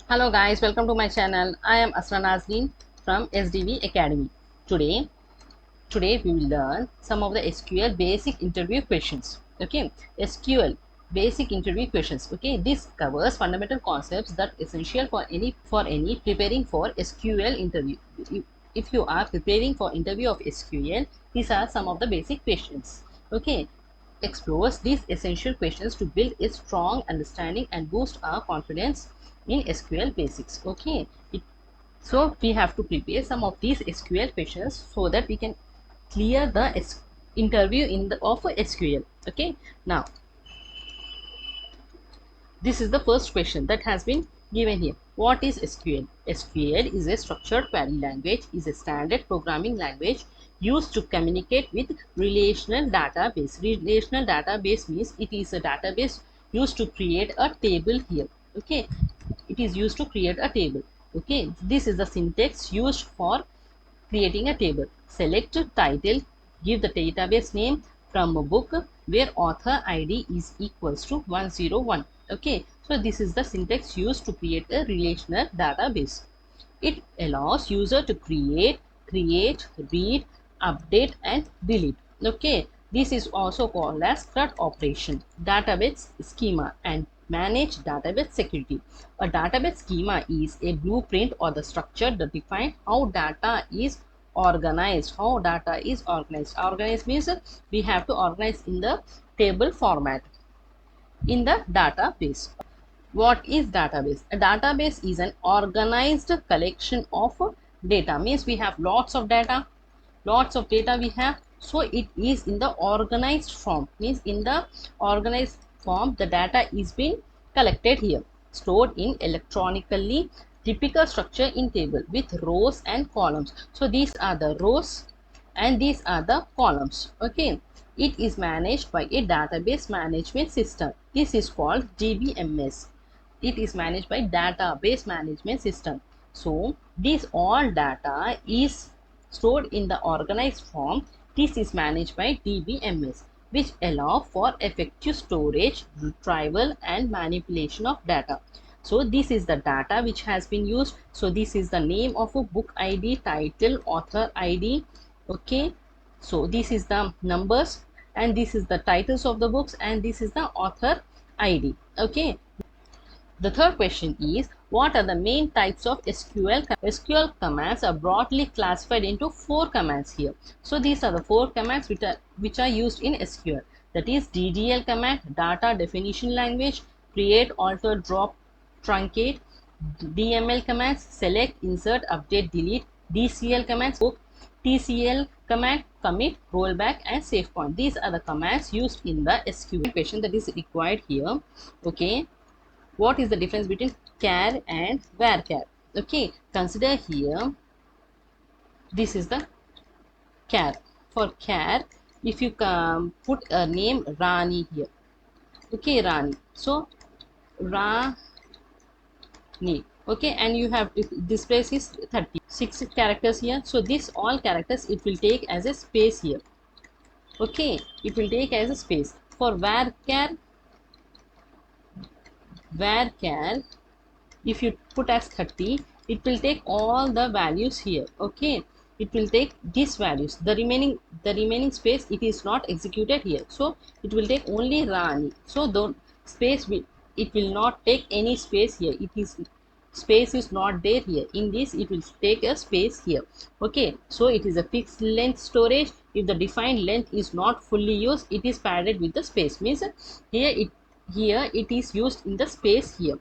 Hello guys, welcome to my channel. I am Asra Nazreen from SDV Academy. Today, today we will learn some of the SQL basic interview questions. Okay, SQL basic interview questions. Okay, this covers fundamental concepts that essential for any preparing for SQL interview. If you are preparing for interview of SQL, these are some of the basic questions. Okay, explores these essential questions to build a strong understanding and boost our confidence in SQL basics. Okay, so we have to prepare some of these SQL questions so that we can clear the interview in the of SQL. Okay, now this is the first question that has been given here. What is SQL? SQL is a structured query language, is a standard programming language used to communicate with relational database. Relational database means it is a database used to create a table here. Okay, it is used to create a table. Okay, this is the syntax used for creating a table. Select title, give the database name from a book where author ID is equals to 101. Okay, so this is the syntax used to create a relational database. It allows user to create, read, update and delete. Okay, this is also called as CRUD operation, database schema and manage database security. A database schema is a blueprint or the structure that defines how data is organized. Organized means we have to organize in the table format in the database. What is database? A database is an organized collection of data. Means we have lots of data we have. So it is in the organized form. Means in the organized form the data is being collected here. Stored in electronically typical structure in table with rows and columns. So these are the rows and these are the columns. Okay, it is managed by a database management system. This is called DBMS. It is managed by database management system. So this all data is stored in the organized form. This is managed by DBMS, which allow for effective storage, retrieval and manipulation of data. So this is the data which has been used. So this is the name of a book ID, title, author ID. Okay, so this is the numbers and this is the titles of the books and this is the author ID. Okay, the third question is, what are the main types of SQL? SQL commands are broadly classified into four commands here. So these are the four commands which are used in SQL. That is DDL command, data definition language, create, alter, drop, truncate. DML commands, select, insert, update, delete. DCL commands, book. TCL command, commit, rollback and save point. These are the commands used in the SQL question that is required here. Okay, what is the difference between char and varchar? Okay, consider here, this is the char. For char, if you put a name Rani here, okay, Rani, so Rani, okay, and you have, if this place is 36 characters here, so this all characters it will take as a space here. Okay, it will take as a space. For varchar, if you put as 30, it will take all the values here. Okay, it will take these values, the remaining space it is not executed here, so it will take only Rani. So the space will, it will not take any space here. It is, space is not there here. In this it will take a space here. Okay, so it is a fixed length storage. If the defined length is not fully used, it is padded with the space. Means here it is used in the space here.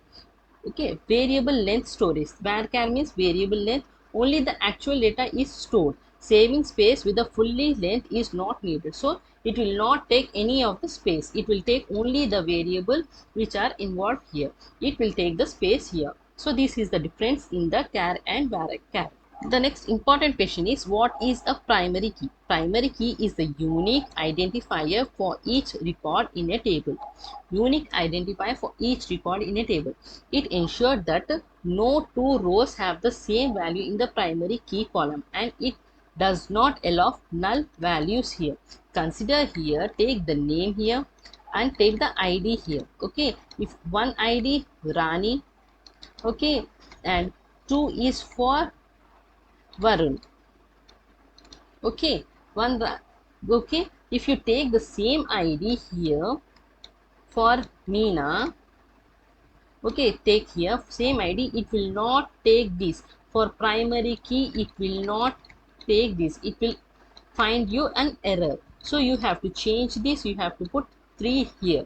Okay, variable length storage. Varchar means variable length. Only the actual data is stored. Saving space with the fully length is not needed. So it will not take any of the space. It will take only the variable which are involved here. It will take the space here. So this is the difference in the char and varchar. The next important question is, what is a primary key? Primary key is the unique identifier for each record in a table. Unique identifier for each record in a table. It ensures that no two rows have the same value in the primary key column and it does not allow null values here. Consider here, take the name here and take the ID here. Okay, if one ID Rani, okay, and 2 is for Varun. Okay, okay. If you take the same ID here for Meena, okay, take here same ID, it will not take this. For primary key, it will not take this. It will find you an error. So you have to change this. You have to put 3 here.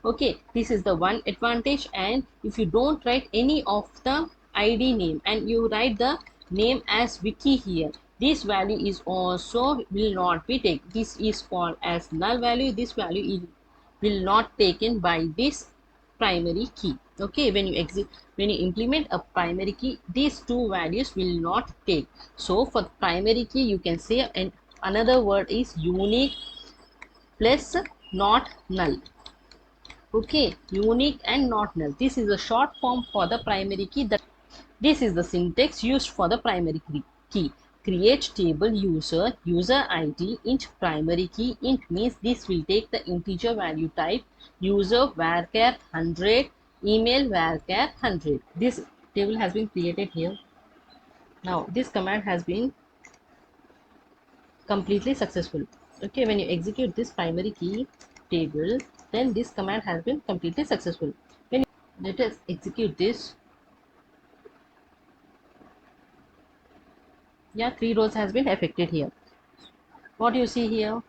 Okay, this is the one advantage. And if you don't write any of the ID name and you write the name as Vicky here, this value is also will not be taken. This is called as null value. This value is will not taken by this primary key. Okay, when you when you implement a primary key, these two values will not take. So for the primary key, you can say, and another word is unique plus not null. Okay, unique and not null, this is a short form for the primary key. That this is the syntax used for the primary key. Create table user id int primary key. Int means this will take the integer value type user varchar 100, email varchar 100. This table has been created here. Now this command has been completely successful. Okay, when you execute this primary key table, then this command has been completely successful. When let us execute this. Yeah, 3 rows has been affected here. What you see here?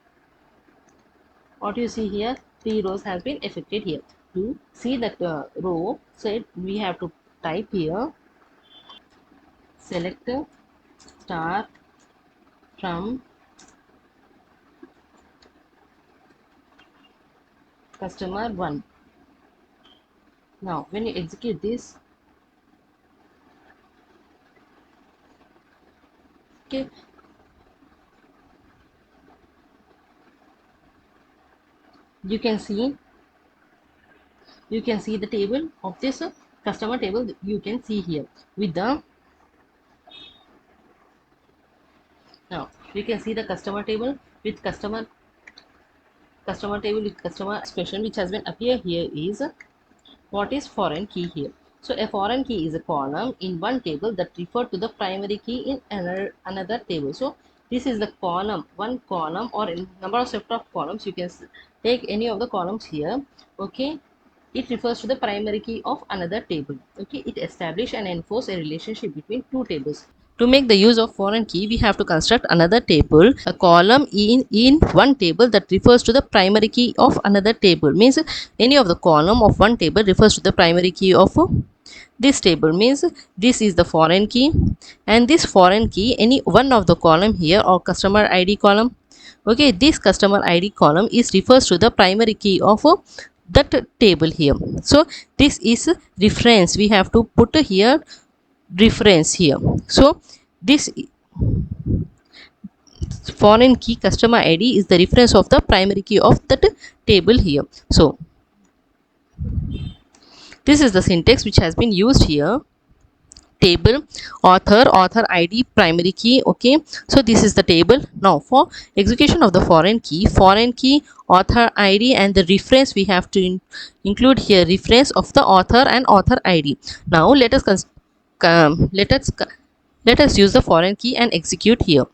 What you see here? 3 rows has been affected here. To see that row, so we have to type here select star from customer 1. Now when you execute this, okay, you can see the table of this customer table. You can see here with the, now you can see the customer table with customer table with customer expression which has been appear here is what is foreign key here. So a foreign key is a column in one table that refer to the primary key in another table. So this is the column, one column or in number of set of columns. You can take any of the columns here. Okay, it refers to the primary key of another table. Okay, it establish and enforce a relationship between two tables. To make the use of foreign key, we have to construct another table, a column in one table that refers to the primary key of another table. Means any of the column of one table refers to the primary key of this table. Means this is the foreign key, and this foreign key, any one of the column here or customer ID column. Okay, this customer ID column is refers to the primary key of that table here. So this is reference. We have to put here reference here. So this foreign key customer id is the reference of the primary key of that table here. So this is the syntax which has been used here. Table author id primary key. Okay, so this is the table. Now for execution of the foreign key author id and the reference, we have to include here reference of the author and author id. Now let us let us use the foreign key and execute here.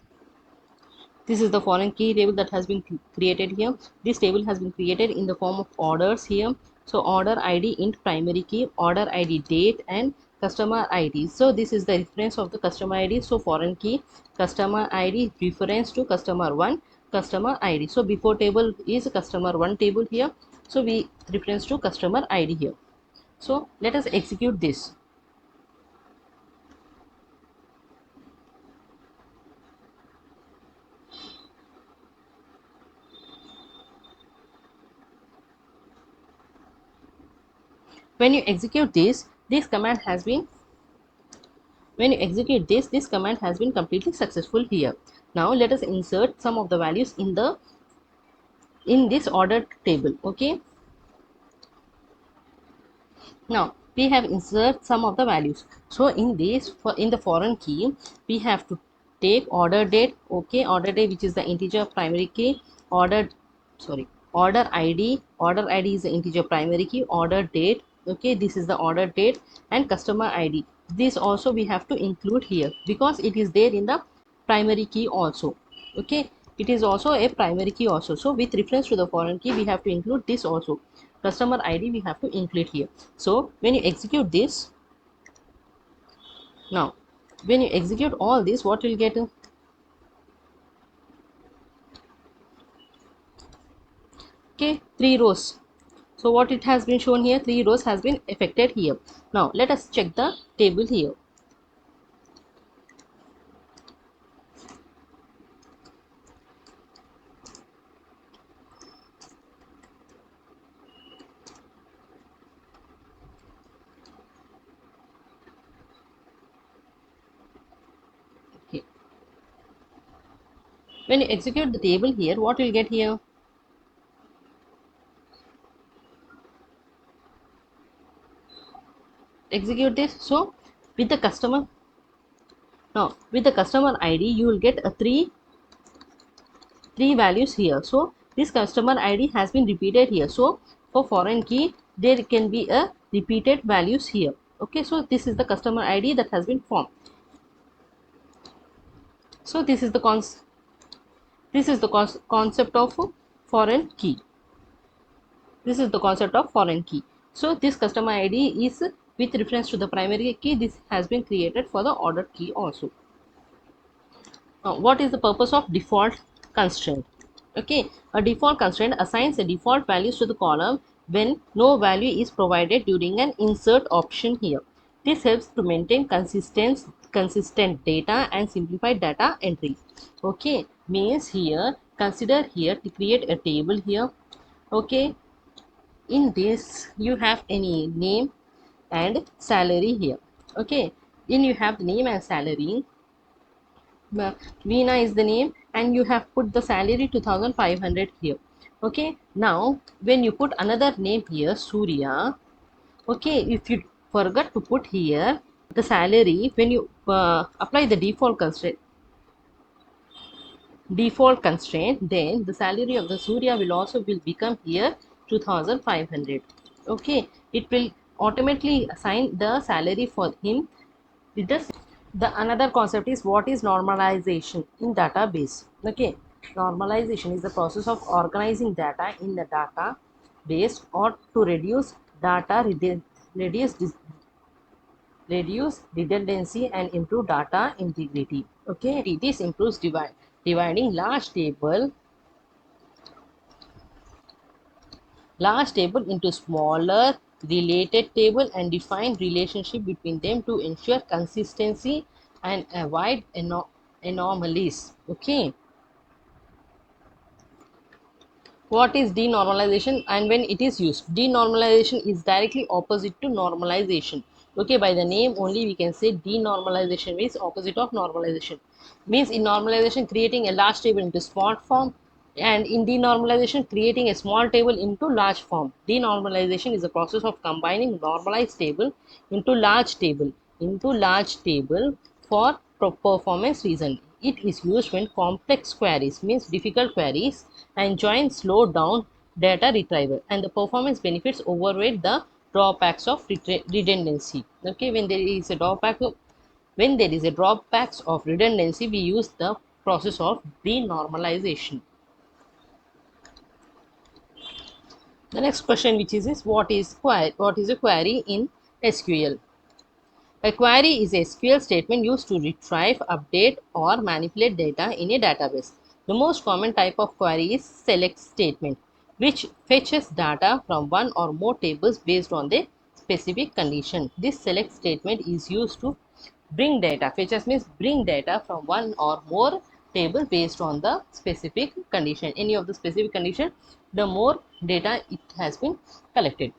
This is the foreign key table that has been created here. This table has been created in the form of orders here. So order id int primary key, order id date and customer id. So this is the reference of the customer id. So foreign key customer id reference to customer 1 customer id. So before table is customer 1 table here. So we reference to customer id here. So let us execute this. When you execute this command has been when you execute this command has been completely successful here. Now let us insert some of the values in this ordered table. Okay, now we have insert some of the values. So in this, in the foreign key, we have to take order date. Okay, order date which is the integer primary key. Order id. Order id is the integer primary key. Order date. Okay, this is the order date and customer id. this also we have to include here because it is there in the primary key also. Okay, it is also a primary key also. So with reference to the foreign key, we have to include this also. Customer ID we have to include here. So when you execute this, now when you execute all this, what will get? Okay, 3 rows. So what it has been shown here, 3 rows has been affected here. Now let us check the table here. Okay. When you execute the table here, what will get here? Execute this. So with the customer, now with the customer ID, you will get a three values here. So this customer ID has been repeated here. So for foreign key, there can be a repeated values here. Okay, so this is the customer ID that has been formed. So this is the concept of foreign key. This is the concept of foreign key. So this customer ID is with reference to the primary key. This has been created for the ordered key also. What is the purpose of default constraint? Okay, a default constraint assigns a default values to the column when no value is provided during an insert option here. This helps to maintain consistent data and simplify data entry. Okay, means here consider here to create a table here. Okay, in this you have any name and salary here. Okay, then you have the name and salary. Veena is the name and you have put the salary 2500 here. Okay, now when you put another name here, Surya. Okay, if you forgot to put here the salary, when you apply the default constraint, then the salary of the Surya will also will become here 2500. Okay, it will automatically assign the salary for him with the another concept is what is normalization in database. Okay, normalization is the process of organizing data in the database or to reduce reduce reduce redundancy and improve data integrity. Okay, this improves dividing large table into smaller related table and define relationship between them to ensure consistency and avoid anomalies. Okay, what is denormalization and when it is used? Denormalization is directly opposite to normalization. Okay, by the name only we can say denormalization means opposite of normalization. Means in normalization creating a large table into small form, and in denormalization creating a small table into large form. Denormalization is a process of combining normalized table into large table for performance reason. It is used when complex queries means difficult queries and join slow down data retrieval, and the performance benefits overweight the drawbacks of redundancy. Okay, when there is a drawbacks of redundancy, we use the process of denormalization. The next question which is what is a query in SQL? A query is a SQL statement used to retrieve, update, or manipulate data in a database. The most common type of query is select statement, which fetches data from one or more tables based on the specific condition. This select statement is used to bring data. Fetches means bring data from one or more table based on the specific condition. Any of the specific condition, the more data it has been collected.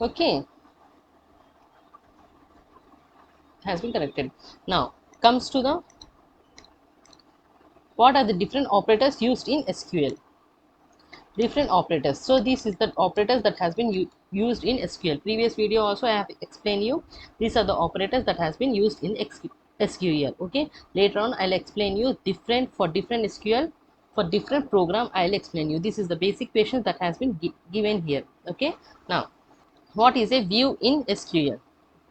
Okay, has been collected. Now comes to the what are the different operators used in SQL? Different operators. So this is the operators that has been used in SQL. Previous video also I have explained you. These are the operators that has been used in SQL. Okay. Later on I'll explain you different for different SQL. For different program I'll explain you. This is the basic questions that has been given here. Okay. Now what is a view in SQL?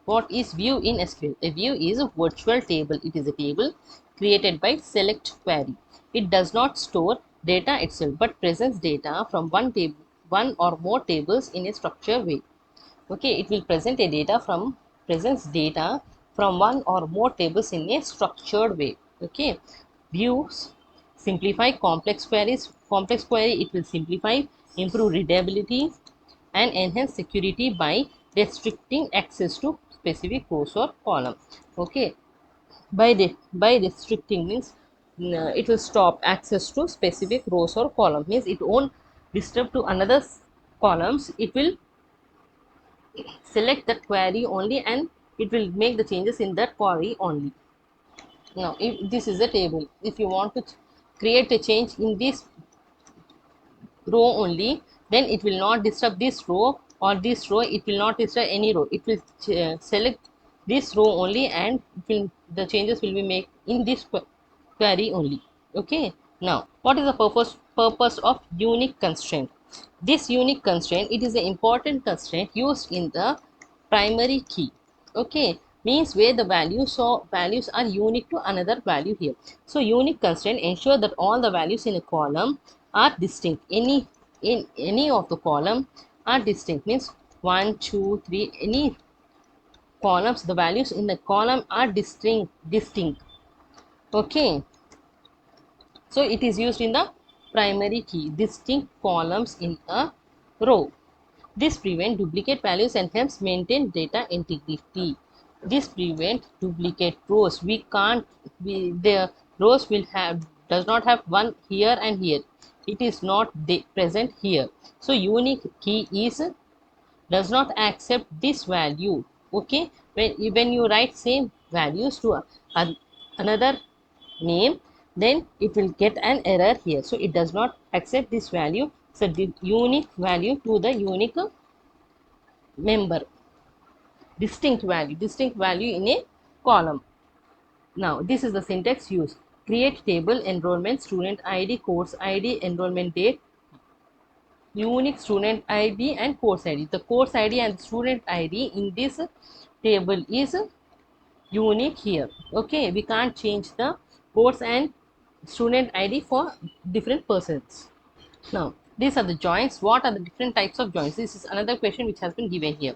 What is view in SQL? A view is a virtual table. It is a table created by select query. It does not store data itself but presents data from one or more tables in a structured way. Okay, it will presents data from one or more tables in a structured way. Okay, views simplify complex queries. Complex query, it will simplify, improve readability and enhance security by restricting access to specific rows or column. Okay, by restricting means it will stop access to specific rows or column, means it won't disturb to another columns. It will select that query only and it will make the changes in that query only. Now if this is a table, if you want to create a change in this row only, then it will not disturb this row or this row, it will not disturb any row. It will select this row only and the changes will be made in this query only. Okay, now what is the purpose of unique constraint? This unique constraint, it is an important constraint used in the primary key. Okay, means where the values are unique to another value here. So unique constraint ensure that all the values in a column are distinct. Any of the column are distinct, means 1 2 3, any columns, the values in the column are distinct. Okay, so it is used in the primary key, distinct columns in a row. This prevents duplicate values and helps maintain data integrity. This prevents duplicate rows. The rows will have does not have one here and here. It is not present here. So unique key is does not accept this value. Okay, when you write same values to another name, then it will get an error here. So it does not accept this value. So the unique value to the unique member, distinct value in a column. Now this is the syntax used: create table, enrollment, student id, course id, enrollment date, unique student id and course id. The course id and student id in this table is unique here. Okay, we can't change the course and student id for different persons. Now these are the joins. What are the different types of joins? This is another question which has been given here.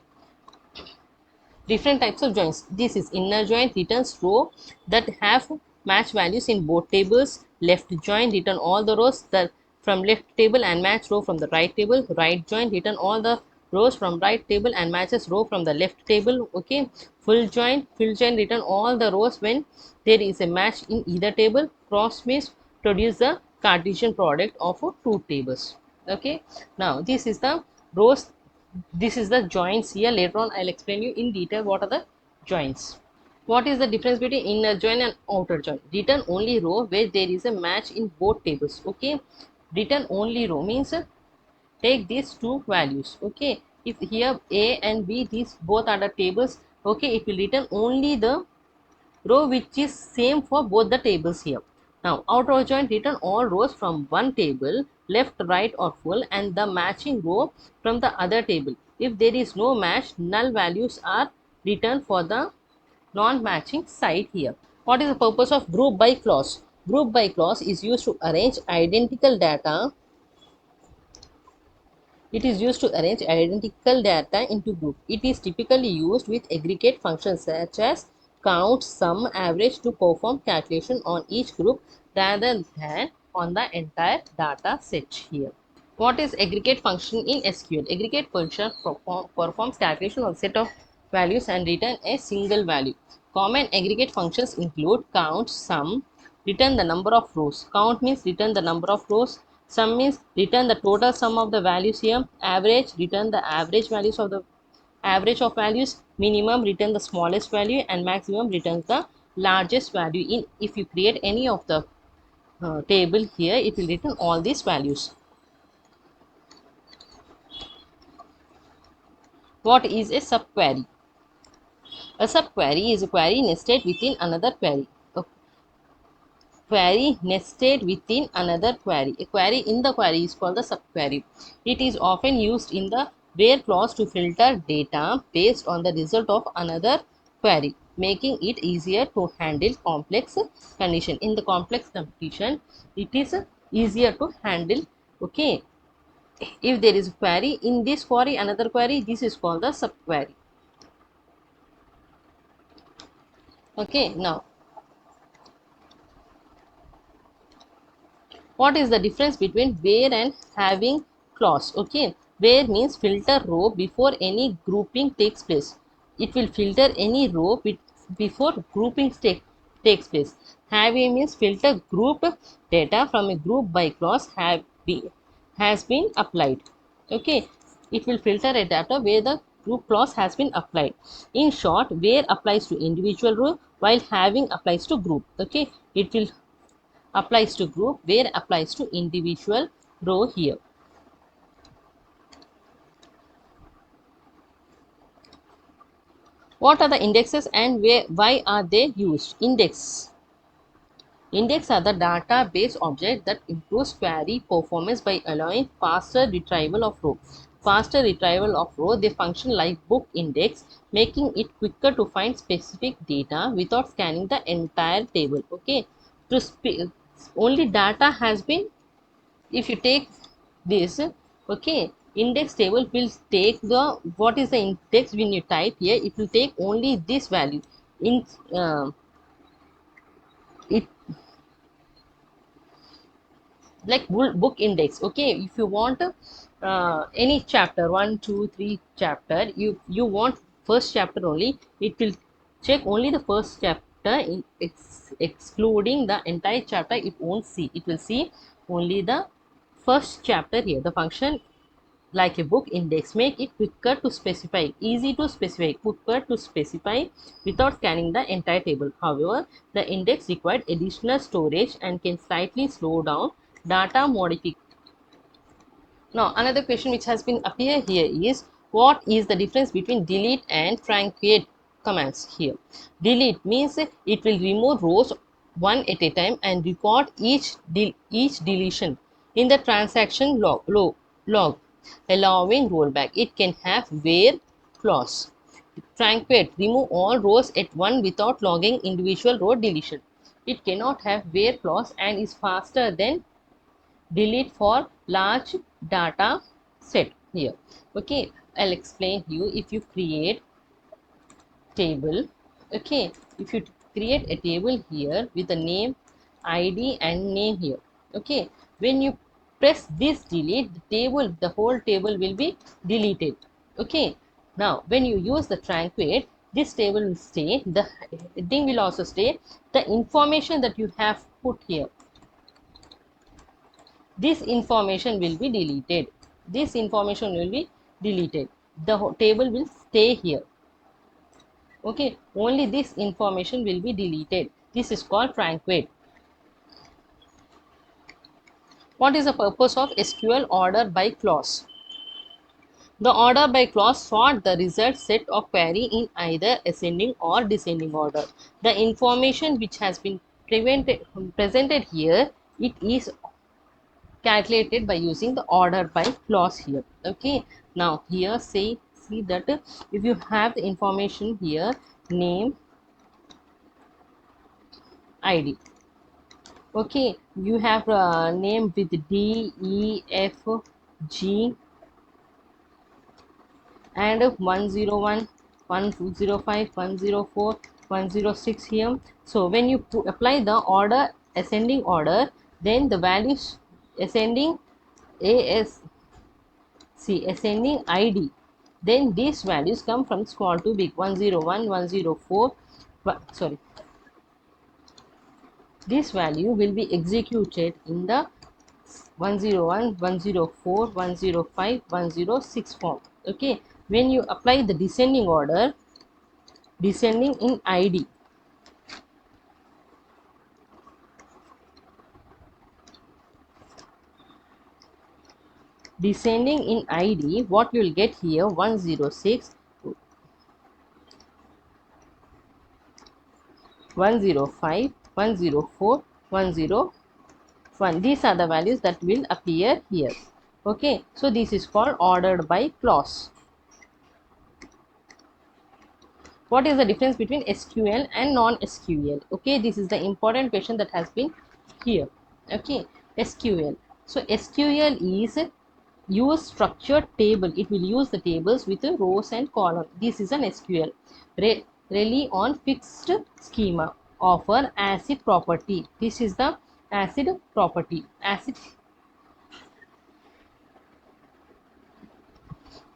Different types of joins. This is inner join, returns row that have match values in both tables. Left join, return all the rows that from left table and match row from the right table. Right join, return all the rows from right table and matches row from the left table. Okay. Full join, return all the rows when there is a match in either table. Cross means produce the Cartesian product of two tables. Okay. Now this is the rows, this is the joins here. Later on I'll explain you in detail what are the joins. What is the difference between inner join and outer join? Return only row where there is a match in both tables. Okay, return only row means take these two values. Okay, if here a and b, these both are the tables, okay, it will return only the row which is same for both the tables here. Now outer join, return all rows from one table, left, right or full, and the matching row from the other table. If there is no match, null values are returned for the non-matching side here. What is the purpose of group by clause? Group by clause is used to arrange identical data. It is used to arrange identical data into groups. It is typically used with aggregate functions such as count, sum, average to perform calculation on each group rather than on the entire data set here. What is aggregate function in SQL? Aggregate function performs calculation on set of values and return a single value. Common aggregate functions include count, sum, return the number of rows. Count means return the number of rows. Sum means return the total sum of the values here. Average, return the average values of the average of values. Minimum, return the smallest value, and maximum returns the largest value. In if you create any of the table here, it will return all these values. What is a subquery? A subquery is a query nested within another query. A query nested within another query. A query in the query is called the subquery. It is often used in the where clause to filter data based on the result of another query, making it easier to handle complex condition. In the complex condition, it is easier to handle. Okay, if there is a query, in this query another query, this is called the subquery. Okay, now what is the difference between where and having clause? Okay, where means filter row before any grouping takes place. It will filter any row before grouping takes place. Having means filter group data from a group by clause has been applied. Okay, it will filter a data where the group clause has been applied. In short, where applies to individual row while having applies to group. Okay, it will applies to group, where applies to individual row here. What are the indexes and why are they used? Index are the database object that improves query performance by allowing faster retrieval of row. Faster retrieval of row, they function like book index, making it quicker to find specific data without scanning the entire table. Okay, only data has been, if you take this, okay, index table will take the, what is the index, when you type here it will take only this value in it, like book index. Okay, if you want any chapter, 1 2 3 chapter, you want first chapter only, it will check only the first chapter, excluding the entire chapter. It won't see, it will see only the first chapter here. The function like a book index make it quicker to specify, easy to specify, quicker to specify without scanning the entire table. However, the index required additional storage and can slightly slow down data modification. Now another question which has been appear here is, what is the difference between delete and truncate commands here? Delete means it will remove rows one at a time and record each deletion in the transaction log, allowing rollback. It can have where clause. Truncate remove all rows at one without logging individual row deletion. It cannot have where clause and is faster than delete for large data set here. Okay, I'll explain you. If you create table, okay, if you create a table here with a name, id and name here, okay, when you press this delete, the table, the whole table will be deleted. Okay, now when you use the truncate, this table will stay, the heading will also stay, the information that you have put here, this information will be deleted. This information will be deleted. The table will stay here. Okay, only this information will be deleted. This is called truncate. What is the purpose of SQL order by clause? The order by clause sort the result set of query in either ascending or descending order. The information which has been presented here, it is calculated by using the order by clause here. Okay, now here say, see that if you have the information here, name, id, okay, you have name with d e f g and 101 105 104 106 here. So when you apply the order ascending order, then the values ascending as, see, ascending id, then these values come from small to big, 101 104, sorry, this value will be executed in the 101 104 105 106 form. Okay, when you apply the descending order, descending in id, descending in id, what you will get here, 106 105 104 101, these are the values that will appear here. Okay, so this is called ordered by clause. What is the difference between SQL and non-SQL? Okay, this is the important question that has been here. Okay, SQL. So SQL is use structured table. It will use the tables with the rows and columns. This is an SQL. Rely on fixed schema. Offer ACID property. This is the ACID property. ACID.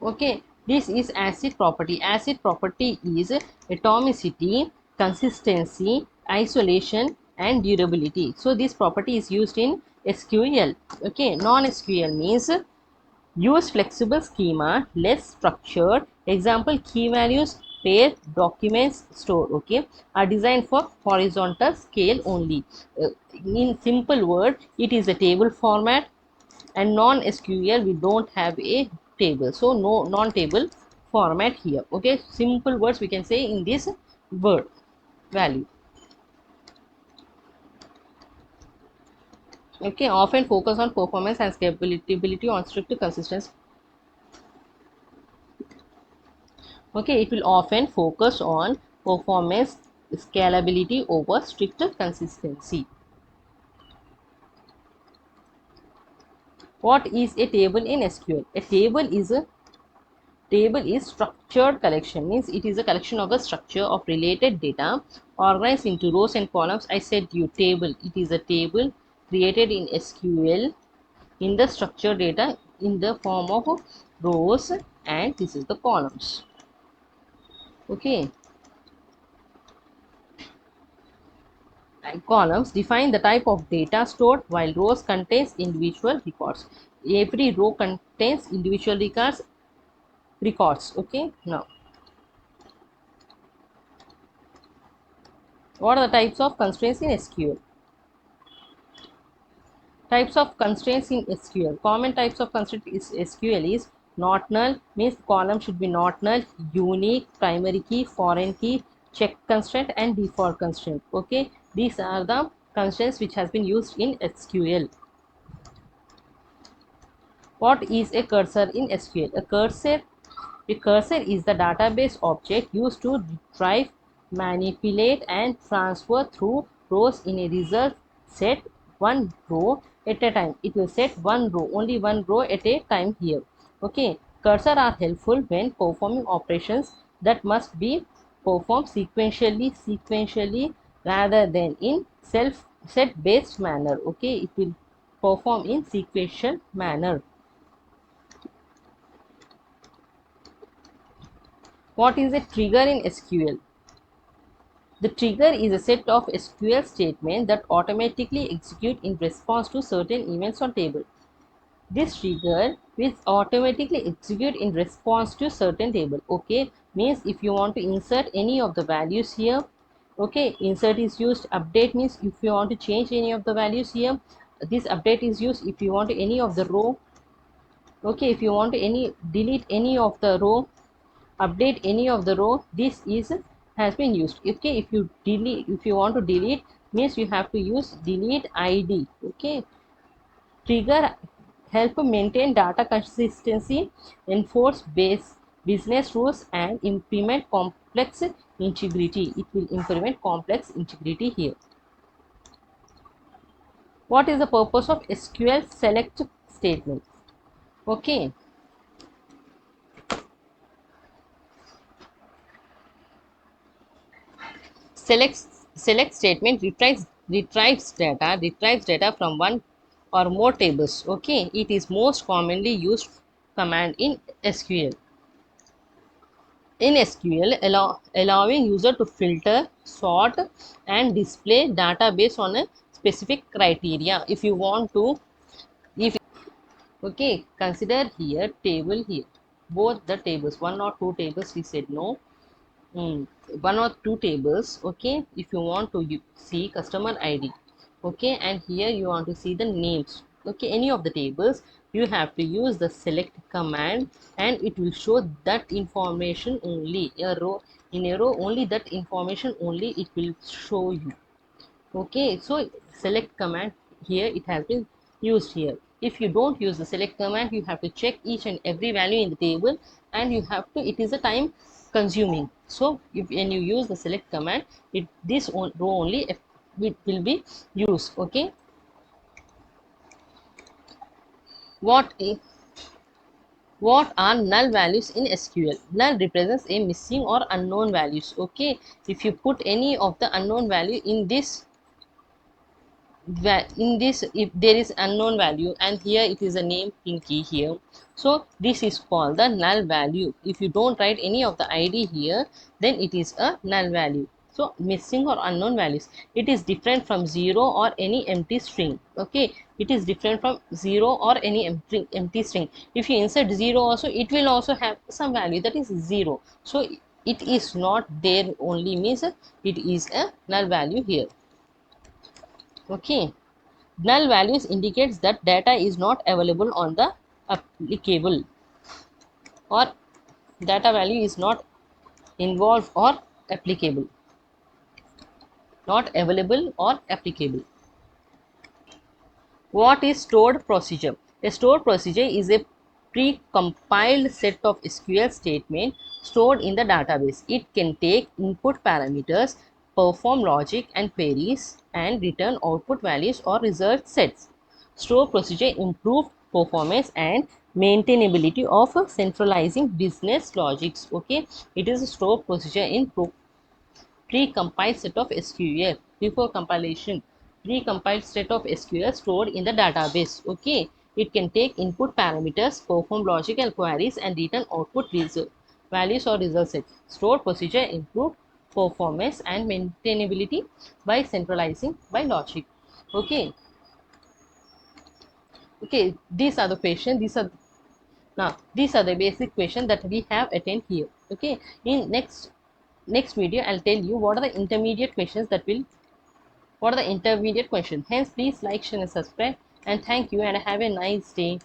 Okay, this is ACID property. ACID property is atomicity, consistency, isolation, and durability. So this property is used in SQL. Okay, non-SQL means use flexible schema, less structured. Example, key values, pair, documents, store. Okay, are designed for horizontal scale only. In simple word, it is a table format, and non-SQL we don't have a table, so no non-table format here. Okay, simple words we can say in this word value. Okay, often focus on performance and scalability on strict consistency. Okay, it will often focus on performance scalability over strict consistency. What is a table in SQL? A table is structured collection, means it is a collection of the structure of related data organized into rows and columns. I said you table, it is a table created in SQL in the structured data in the form of rows, and this is the columns. Okay, and columns define the type of data stored, while rows contains individual records. Every row contains individual records. Okay, now what are the types of constraints in SQL? Types of constraints in SQL. Common types of constraint is SQL is not null, means column should be not null, unique, primary key, foreign key, check constraint, and default constraint. Okay, these are the constraints which has been used in SQL. What is a cursor in SQL? A cursor is the database object used to retrieve, manipulate, and transfer through rows in a result set, one row at a time. It will set one row, only one row at a time here. Okay, cursor are helpful when performing operations that must be performed sequentially rather than in self set based manner. Okay, it will perform in sequential manner. What is a trigger in SQL? The trigger is a set of SQL statements that automatically execute in response to certain events on table. This trigger will automatically execute in response to certain table. Okay, means if you want to insert any of the values here, okay, insert is used. Update means if you want to change any of the values here, this update is used. If you want to any of the row, okay, if you want to any delete any of the row, update any of the row, this is has been used. Okay, if you delete, if you want to delete, means you have to use delete id. Okay, trigger help maintain data consistency, enforce business rules, and implement complex integrity. It will implement complex integrity here. What is the purpose of SQL select statement? Okay, select select statement retrieves data from one or more tables. Okay, it is most commonly used command in SQL. In SQL, allowing user to filter, sort, and display data based on a specific criteria. If you want to, if okay, consider here table here, both the tables, one or two tables. We said no. Mm, one or two tables. Okay, if you want to see customer ID, okay, and here you want to see the names. Okay, any of the tables, you have to use the select command, and it will show that information only. A row, in a row only, that information only it will show you. Okay, so select command here it has been used here. If you don't use the select command, you have to check each and every value in the table, and you have to, it is a time consuming. So if when you use the select command, this row only it will be used. Okay, what what are null values in SQL? Null represents a missing or unknown values. Okay, if you put any of the unknown value in this, if there is unknown value, and here it is a name Pinky here, so this is called the null value. If you don't write any of the ID here, then it is a null value. So missing or unknown values, it is different from zero or any empty string. Okay, it is different from zero or any empty string. If you insert zero also, it will also have some value, that is zero. So it is not there only, means it is a null value here. Okay, null values indicates that data is not available on the applicable, or data value is not involved or applicable, not available or applicable. What is stored procedure? A stored procedure is a pre-compiled set of SQL statements stored in the database. It can take input parameters, perform logic and queries, and return output values or result sets. Store procedure improve performance and maintainability of centralizing business logics. Okay, it is a store procedure in pre-compiled set of SQL. Before compilation, pre-compiled set of SQL stored in the database. Okay, it can take input parameters, perform logical queries, and return output values or result set. Stored procedure improve performance and maintainability by centralizing by logic. Okay, okay, these are the questions. These are the basic questions that we have attended here. Okay, in next video I'll tell you what are the intermediate questions that will, what are the intermediate questions. Hence please like, share and subscribe, and thank you and have a nice day.